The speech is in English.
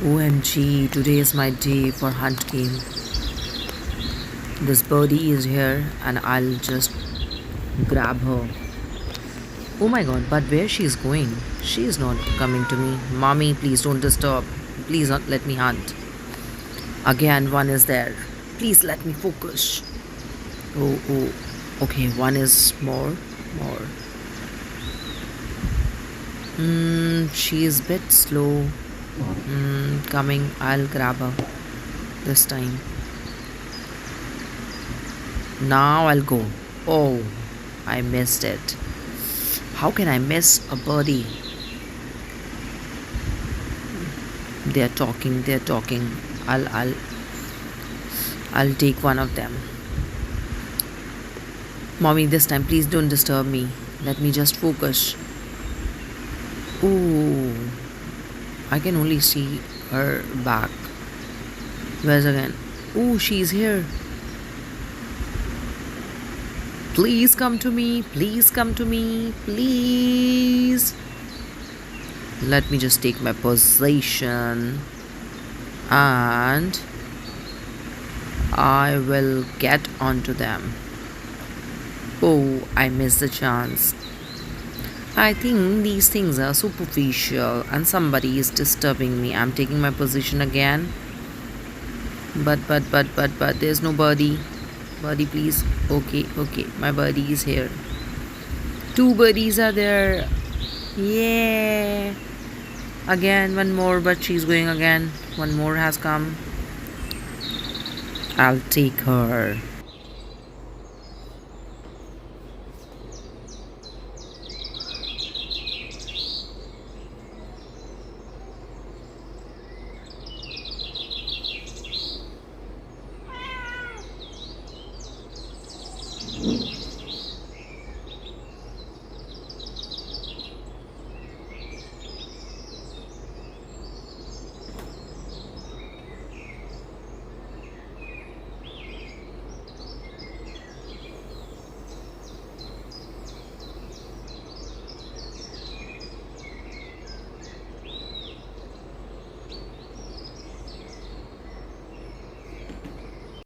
OMG, today is my day for hunt game. This birdie is here and I'll just grab her. Oh my god, but where she is going? She is not coming to me. Mommy, please don't disturb. Please not let me hunt. Again, one is there. Please let me focus. Oh. Okay, one is more. She is a bit slow. Coming. I'll grab her this time. Now I'll go. Oh, I missed it. How can I miss a birdie? They're talking. I'll take one of them. Mommy, this time please don't disturb me. Let me just focus. Ooh, I can only see her back. Where's again? Ooh, she's here. Please come to me. Please. Let me just take my position and I will get onto them. Oh, I missed the chance. I think these things are superficial and somebody is disturbing me. I'm taking my position again. But there's no birdie. Birdie, please. Okay. My birdie is here. Two birdies are there. Yeah. Again, one more, but she's going again. One more has come. I'll take her.